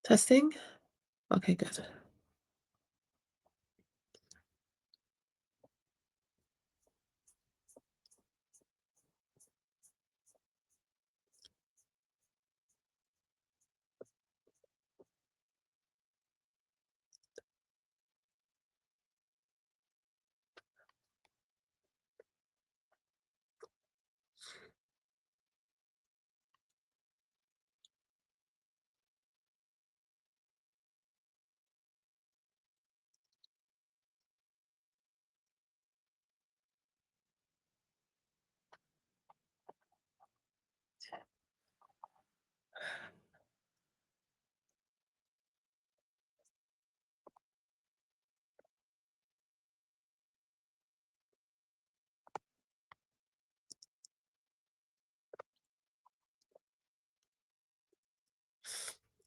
Testing? Okay, good.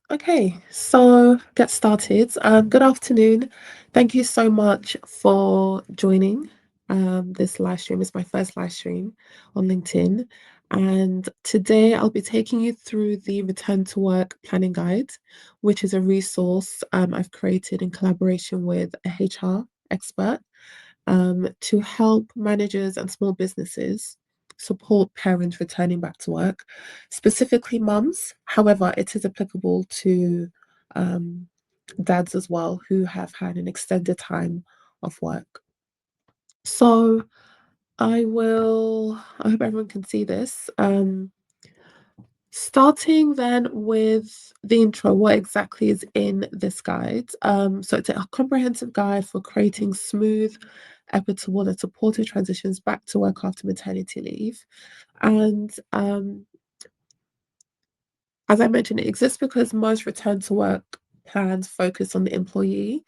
Okay, so get started. Good afternoon. Thank you so much for joining. This live stream is my first live stream on LinkedIn. And today I'll be taking you through the Return to Work Planning Guide, which is a resource I've created in collaboration with a HR expert to help managers and small businesses support parents returning back to work, specifically mums. However, it is applicable to um, dads as well who have had an extended time of work. So I hope everyone can see this. Starting then with the intro, what exactly is in this guide? So it's a comprehensive guide for creating smooth, equitable, and supportive transitions back to work after maternity leave. And as I mentioned, it exists because most return to work plans focus on the employee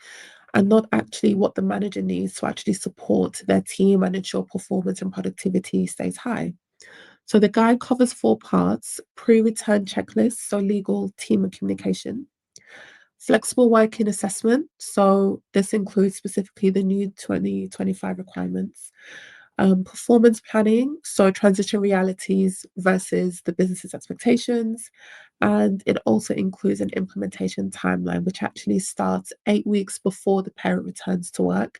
and not actually what the manager needs to actually support their team and ensure performance and productivity stays high. So the guide covers four parts: pre-return checklists, so legal, team, and communication; flexible working assessment, so this includes specifically the new 2025 requirements; performance planning, so transition realities versus the business's expectations; and it also includes an implementation timeline, which actually starts 8 weeks before the parent returns to work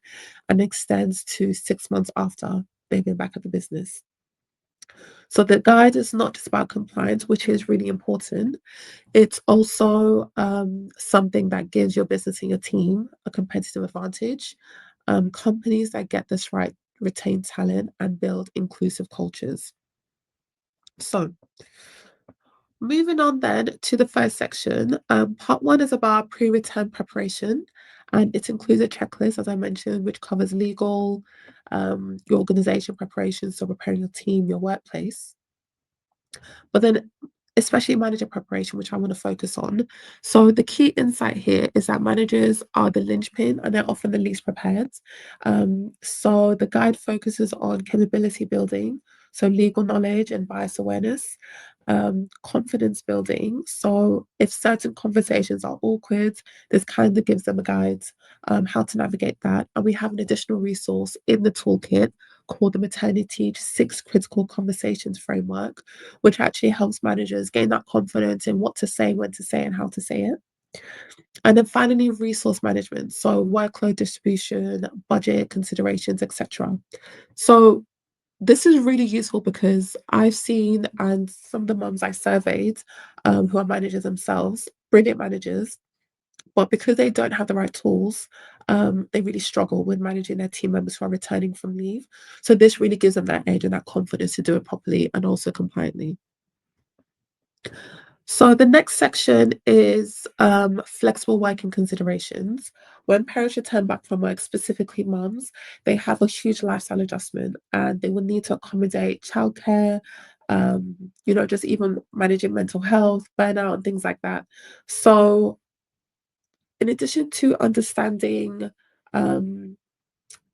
and extends to 6 months after they've been back at the business. So the guide is not just about compliance, which is really important. It's also something that gives your business and your team a competitive advantage. Companies that get this right retain talent and build inclusive cultures. So moving on then to the first section, part one is about pre-return preparation, and it includes a checklist, as I mentioned, which covers legal, your organization preparation, so preparing your team, your workplace. But then especially manager preparation, which I want to focus on. So the key insight here is that managers are the linchpin and they're often the least prepared. So the guide focuses on capability building, so legal knowledge and bias awareness, confidence building. So if certain conversations are awkward, this kind of gives them a guide how to navigate that. And we have an additional resource in the toolkit called the MaterniTeach Six Critical Conversations Framework, which actually helps managers gain that confidence in what to say, when to say, and how to say it. And then finally, resource management, so workload distribution, budget considerations, etc. So this is really useful because I've seen, and some of the mums I surveyed, who are managers themselves, brilliant managers, but because they don't have the right tools, they really struggle with managing their team members who are returning from leave. So this really gives them that edge and that confidence to do it properly and also compliantly. So the next section is flexible working considerations. When parents return back from work, specifically mums, they have a huge lifestyle adjustment and they will need to accommodate childcare, just even managing mental health, burnout, and things like that. So in addition to understanding um,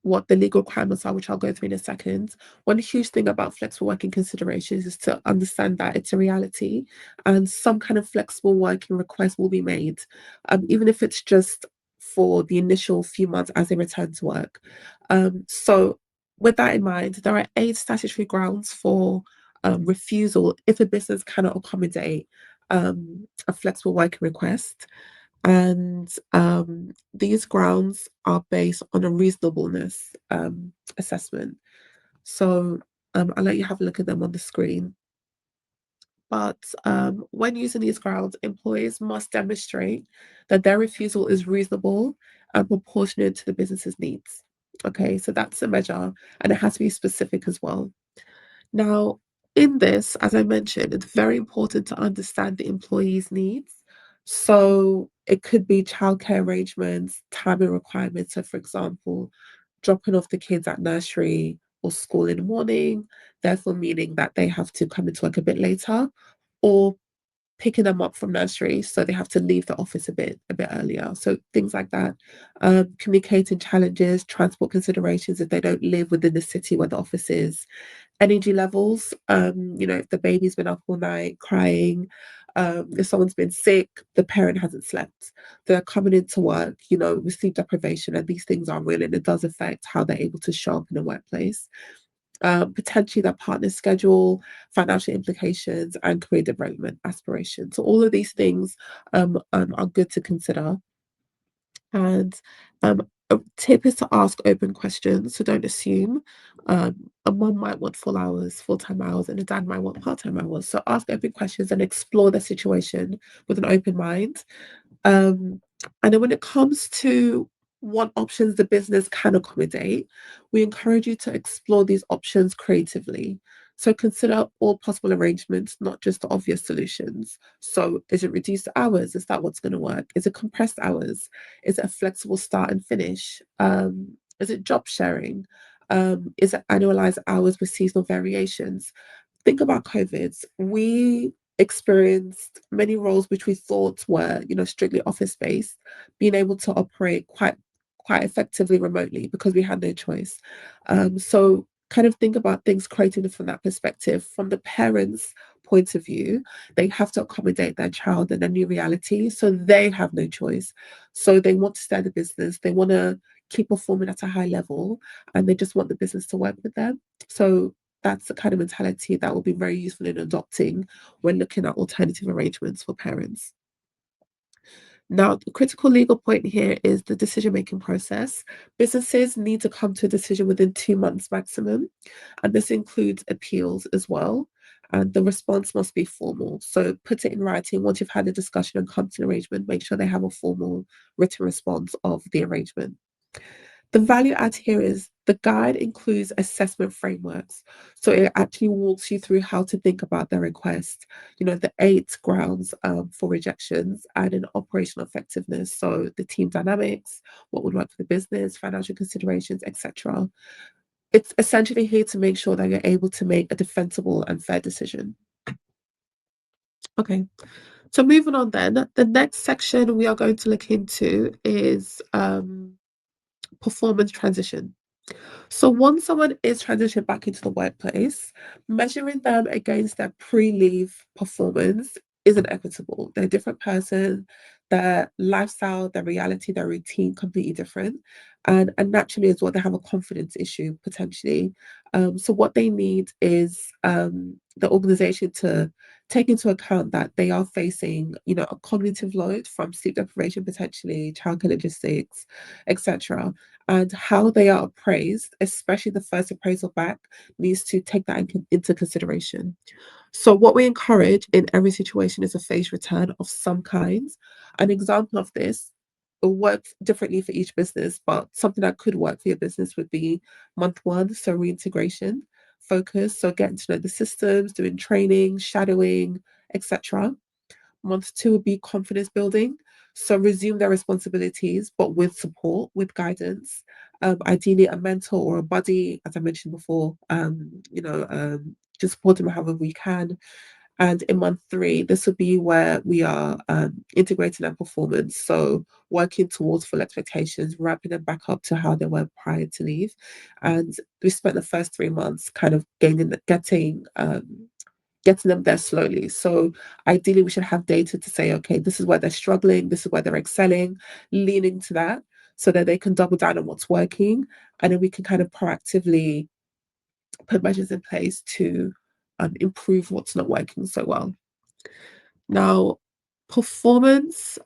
what the legal requirements are, which I'll go through in a second. One huge thing about flexible working considerations is to understand that it's a reality and some kind of flexible working request will be made, even if it's just for the initial few months as they return to work. So, with that in mind, there are 8 statutory grounds for refusal if a business cannot accommodate a flexible working request. And these grounds are based on a reasonableness assessment. So I'll let you have a look at them on the screen. But when using these grounds, employees must demonstrate that their refusal is reasonable and proportionate to the business's needs. Okay, so that's a measure, and it has to be specific as well. Now, in this, as I mentioned, it's very important to understand the employee's needs. So it could be childcare arrangements, timing requirements. So, for example, dropping off the kids at nursery or school in the morning, therefore meaning that they have to come into work a bit later, or picking them up from nursery, so they have to leave the office a bit earlier. So things like that. Communicating challenges, transport considerations if they don't live within the city where the office is, energy levels, if the baby's been up all night crying, if someone's been sick, the parent hasn't slept, they're coming into work, with sleep deprivation, and these things are real and it does affect how they're able to show up in the workplace. Potentially their partner's schedule, financial implications, and career development aspirations. So all of these things are good to consider. And a tip is to ask open questions. So don't assume. A mom might want full hours, full-time hours, and a dad might want part-time hours. So ask open questions and explore the situation with an open mind. Um, and then when it comes to what options the business can accommodate, we encourage you to explore these options creatively. So consider all possible arrangements, not just the obvious solutions. So is it reduced hours? Is that what's going to work? Is it compressed hours? Is it a flexible start and finish? Is it job sharing? Is it annualized hours with seasonal variations? Think about COVID. We experienced many roles which we thought were, strictly office based, being able to operate quite effectively remotely because we had no choice. So kind of think about things creatively from that perspective. From the parents' point of view, they have to accommodate their child in a new reality. So they have no choice. So they want to stay in the business, they want to keep performing at a high level, and they just want the business to work with them. So that's the kind of mentality that will be very useful in adopting when looking at alternative arrangements for parents. Now, the critical legal point here is the decision-making process. Businesses need to come to a decision within 2 months maximum, and this includes appeals as well. And the response must be formal. So put it in writing. Once you've had a discussion and come to an arrangement, make sure they have a formal written response of the arrangement. The value add here is the guide includes assessment frameworks. So it actually walks you through how to think about the request, the 8 grounds for rejections and an operational effectiveness. So the team dynamics, what would work for the business, financial considerations, etc. It's essentially here to make sure that you're able to make a defensible and fair decision. Okay, so moving on then, the next section we are going to look into is performance transition. So once someone is transitioned back into the workplace, measuring them against their pre-leave performance isn't equitable. They're a different person, their lifestyle, their reality, their routine completely different. And naturally as well, they have a confidence issue potentially. So what they need is the organization to take into account that they are facing, a cognitive load from sleep deprivation, potentially childcare logistics, etc. And how they are appraised, especially the first appraisal back, needs to take that into consideration. So, what we encourage in every situation is a phased return of some kind. An example of this will work differently for each business, but something that could work for your business would be month one, so reintegration, focus, so getting to know the systems, doing training, shadowing, etc. Month two would be confidence building. So resume their responsibilities, but with support, with guidance. Ideally, a mentor or a buddy, as I mentioned before, to support them however we can. And in month three, this would be where we are integrating our performance. So working towards full expectations, ramping them back up to how they were prior to leave. And we spent the first 3 months kind of getting them there slowly. So ideally, we should have data to say, okay, this is where they're struggling, this is where they're excelling, lean into that so that they can double down on what's working. And then we can kind of proactively put measures in place to improve what's not working so well. Now, performance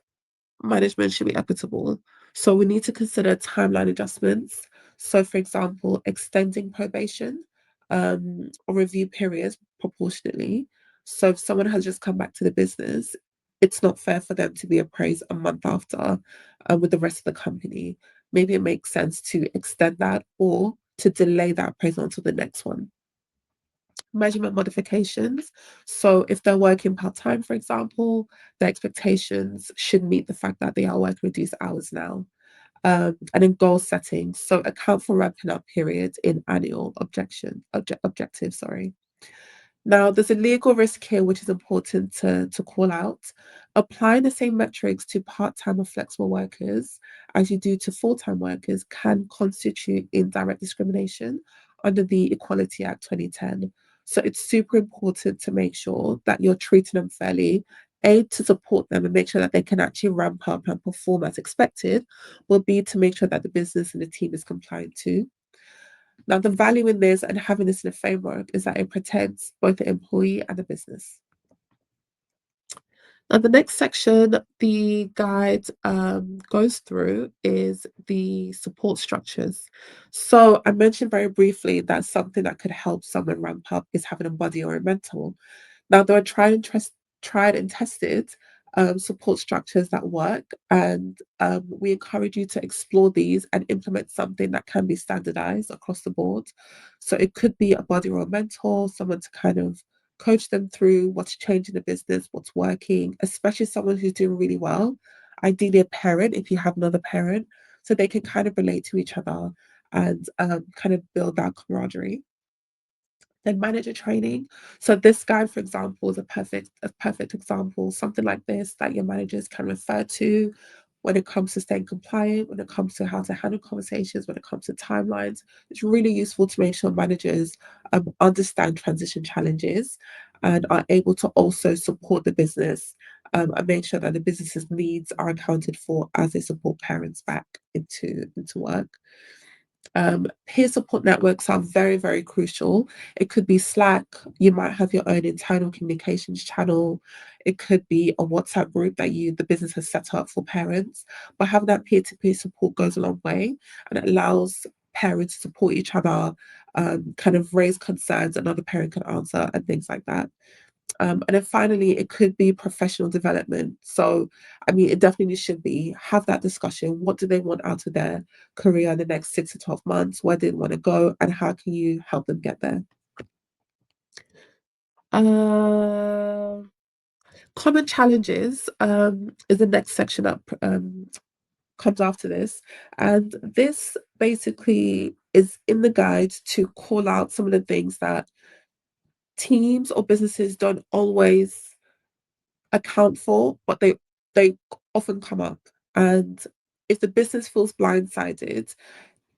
management should be equitable. So we need to consider timeline adjustments. So, for example, extending probation or review periods proportionately. So, if someone has just come back to the business, it's not fair for them to be appraised a month after with the rest of the company. Maybe it makes sense to extend that or to delay that appraisal until the next one. Measurement modifications. So if they're working part-time, for example, the expectations should meet the fact that they are working reduced hours now. And in goal setting, so account for ramping up periods in annual objectives, sorry. Now, there's a legal risk here, which is important to call out. Applying the same metrics to part-time or flexible workers as you do to full-time workers can constitute indirect discrimination under the Equality Act 2010. So it's super important to make sure that you're treating them fairly, A, to support them and make sure that they can actually ramp up and perform as expected, will B, to make sure that the business and the team is compliant too. Now, the value in this and having this in a framework is that it protects both the employee and the business. Now, the next section the guide goes through is the support structures. So, I mentioned very briefly that something that could help someone ramp up is having a buddy or a mentor. Now, there are tried and tested support structures that work, and we encourage you to explore these and implement something that can be standardized across the board. So it could be a buddy or a mentor, someone to kind of coach them through what's changing the business, what's working, especially someone who's doing really well. Ideally, a parent, if you have another parent, so they can kind of relate to each other and kind of build that camaraderie. Then manager training. So this guide, for example, is a perfect example. Something like this that your managers can refer to when it comes to staying compliant, when it comes to how to handle conversations, when it comes to timelines. It's really useful to make sure managers understand transition challenges and are able to also support the business and make sure that the business's needs are accounted for as they support parents back into work. Peer support networks are very, very crucial. It could be Slack, you might have your own internal communications channel. It could be a WhatsApp group that the business has set up for parents. But having that peer-to-peer support goes a long way and it allows parents to support each other, kind of raise concerns another parent can answer and things like that. And then finally, it could be professional development. So, I mean, it definitely should be have that discussion. What do they want out of their career in the next 6 to 12 months? Where do they want to go? And how can you help them get there? Uh, Common challenges is the next section that comes after this. And this basically is in the guide to call out some of the things that teams or businesses don't always account for, but they often come up. And if the business feels blindsided,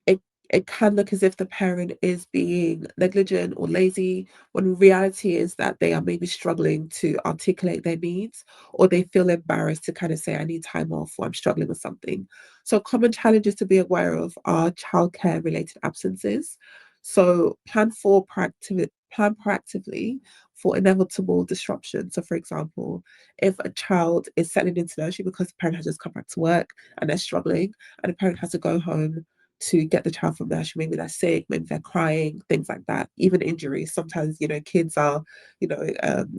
it it can look as if the parent is being negligent or lazy, when reality is that they are maybe struggling to articulate their needs, or they feel embarrassed to kind of say, I need time off, or I'm struggling with something. So common challenges to be aware of are childcare related absences. So plan proactively for inevitable disruption. So for example, if a child is settling into nursery because the parent has just come back to work and they're struggling, and the parent has to go home to get the child from nursery. Maybe they're sick, maybe they're crying, things like that. Even injuries. Sometimes, kids are,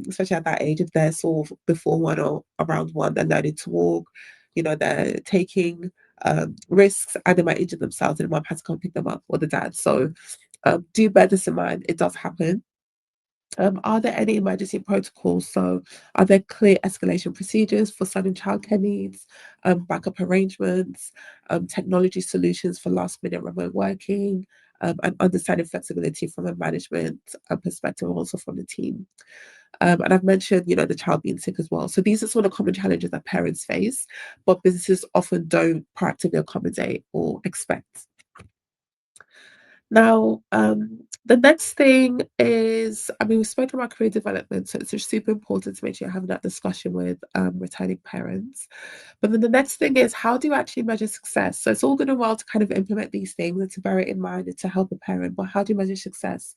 especially at that age, if they're sort of before one or around one, they're learning to walk, they're taking risks and they might injure themselves and the mom has to come pick them up or the dad. So do bear this in mind. It does happen. Are there any emergency protocols? So, are there clear escalation procedures for sudden childcare needs, backup arrangements, technology solutions for last minute remote working, and understanding flexibility from a management perspective, also from the team? And I've mentioned, the child being sick as well. So, these are sort of common challenges that parents face, but businesses often don't proactively accommodate or expect. Now, the next thing is, I mean, we've spoken about career development, so it's just super important to make sure you're having that discussion with returning parents. But then the next thing is, how do you actually measure success? So it's all good and well to kind of implement these things and to bear it in mind and to help a parent, but how do you measure success?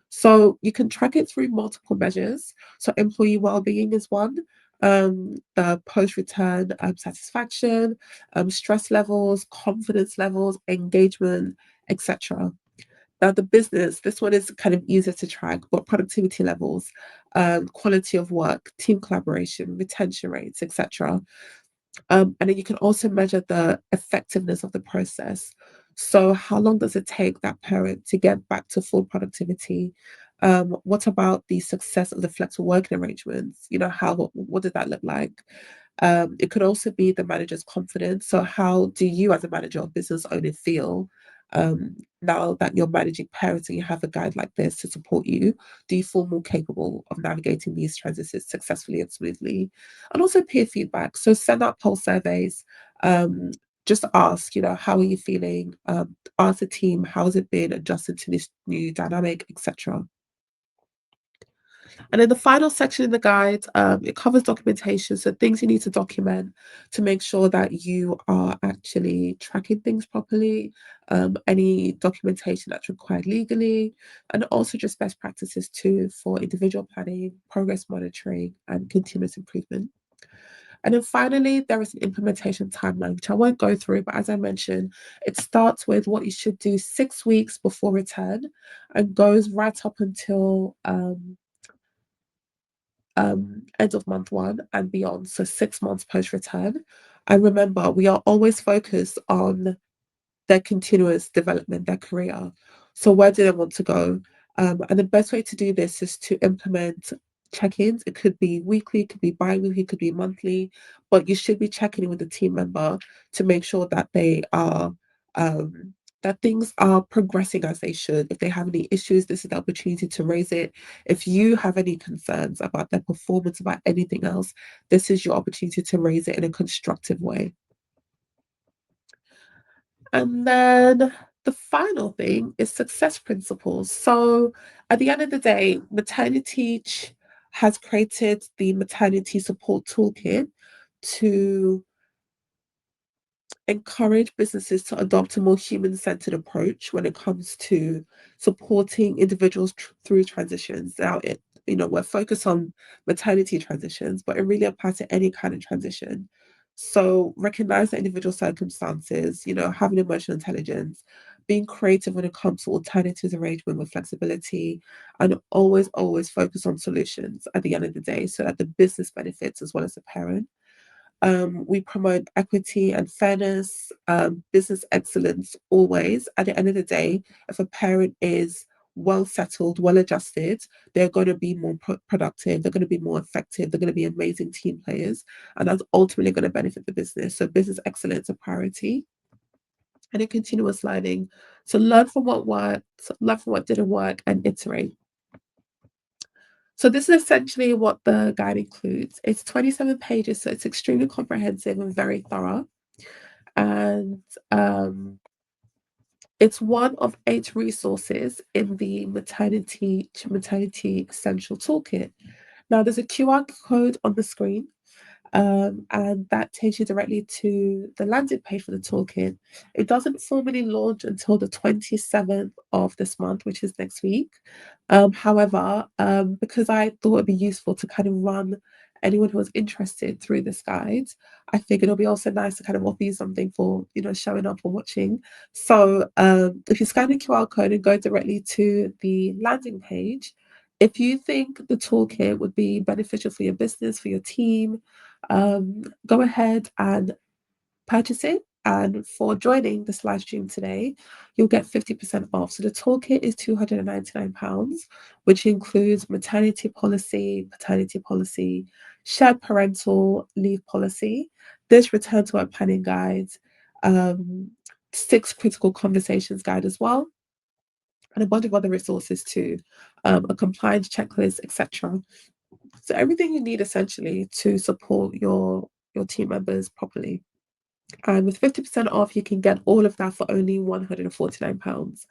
So you can track it through multiple measures. So employee well-being is one. The post-return satisfaction, stress levels, confidence levels, engagement, etc. Now, the business, this one is kind of easier to track, but productivity levels, quality of work, team collaboration, retention rates, etc. And then you can also measure the effectiveness of the process. So, how long does it take that parent to get back to full productivity? What about the success of the flexible working arrangements? You know, what did that look like? It could also be the manager's confidence. So, how do you, as a manager or business owner, feel now that you're managing parents and you have a guide like this to support you? Do you feel more capable of navigating these transitions successfully and smoothly? And also peer feedback. So, send out pulse surveys. Just ask, how are you feeling? Ask the team, how has it been adjusted to this new dynamic, etc. And then the final section in the guide, it covers documentation, so things you need to document to make sure that you are actually tracking things properly, any documentation that's required legally, and also just best practices too for individual planning, progress monitoring, and continuous improvement. And then finally, there is an implementation timeline, which I won't go through, but as I mentioned, it starts with what you should do 6 weeks before return and goes right up until end of month one and beyond, so 6 months post return. And remember, we are always focused on their continuous development, their career. So where do they want to go? And the best way to do this is to implement check-ins. It could be weekly, it could be bi-weekly, it could be monthly, but you should be checking in with the team member to make sure that they are that things are progressing as they should. If they have any issues, this is the opportunity to raise it. If you have any concerns about their performance, about anything else, this is your opportunity to raise it in a constructive way. And then the final thing is success principles. So at the end of the day, MaterniTeach has created the maternity support toolkit to encourage businesses to adopt a more human-centered approach when it comes to supporting individuals through transitions. Now, we're focused on maternity transitions, but it really applies to any kind of transition. So recognize the individual circumstances, having emotional intelligence, being creative when it comes to alternatives arrangement with flexibility, and always, always focus on solutions at the end of the day so that the business benefits as well as the parent. We promote equity and fairness, business excellence always. At the end of the day, if a parent is well settled, well adjusted, they're going to be more productive, they're going to be more effective, they're going to be amazing team players, and that's ultimately going to benefit the business. So, business excellence a priority. And a continuous learning. So, learn from what worked, learn from what didn't work, and iterate. So this is essentially what the guide includes. It's 27 pages, so it's extremely comprehensive and very thorough. And it's one of 8 resources in the Maternity Essential Toolkit. Now, there's a QR code on the screen, and that takes you directly to the landing page for the toolkit. It doesn't formally launch until the 27th of this month, which is next week. However, because I thought it'd be useful to kind of run anyone who was interested through this guide, I figured it'll be also nice to kind of offer you something for, showing up or watching. So if you scan the QR code and go directly to the landing page, if you think the toolkit would be beneficial for your business, for your team, go ahead and purchase it. And for joining this live stream today, you'll get 50% off. So the toolkit is £299, which includes maternity policy, paternity policy, shared parental leave policy, this return to work planning guide, 6 critical conversations guide as well, and a bunch of other resources too, a compliance checklist, etc. So everything you need essentially to support your team members properly. And with 50% off, you can get all of that for only £149.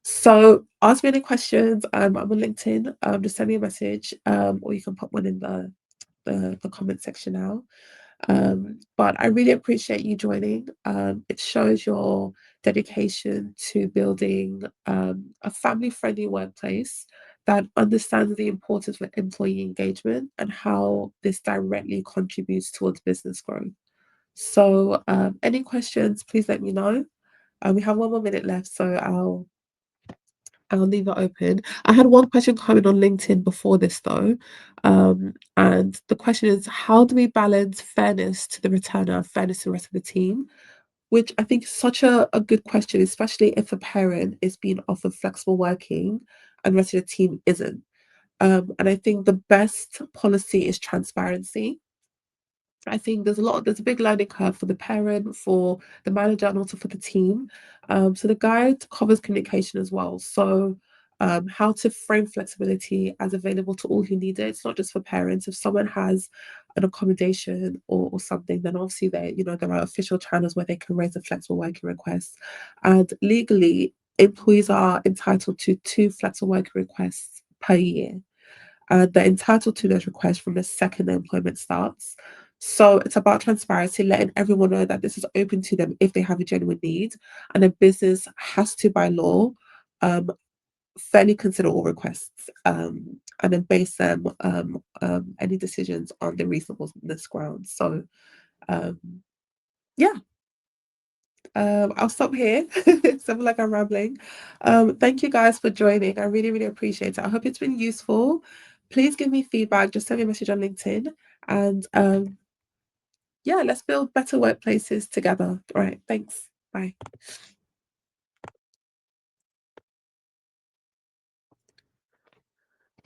So ask me any questions. I'm on LinkedIn. Just send me a message, or you can pop one in the comment section now. But I really appreciate you joining. It shows your dedication to building a family-friendly workplace that understands the importance of employee engagement and how this directly contributes towards business growth. So, any questions, please let me know. We have 1 more minute left, so I'll leave it open. I had one question coming on LinkedIn before this though. And the question is, how do we balance fairness to the returner and fairness to the rest of the team? Which I think is such a good question, especially if a parent is being offered flexible working and the rest of the team isn't. And I think the best policy is transparency. I think there's a big learning curve for the parent, for the manager, and also for the team. So the guide covers communication as well. So how to frame flexibility as available to all who need it. It's not just for parents. If someone has an accommodation or something, then obviously there are official channels where they can raise a flexible working request. And legally, employees are entitled to 2 flexible working requests per year. They're entitled to those requests from the second their employment starts. So it's about transparency, letting everyone know that this is open to them if they have a genuine need. And a business has to, by law, um, fairly consider all requests and then base any decisions on the reasonableness grounds. So, um, yeah, I'll stop here. It's something like I'm rambling. Thank you guys for joining. I really, really appreciate it. I hope it's been useful. Please give me feedback. Just send me a message on LinkedIn. And yeah, let's build better workplaces together. All right. Thanks. Bye.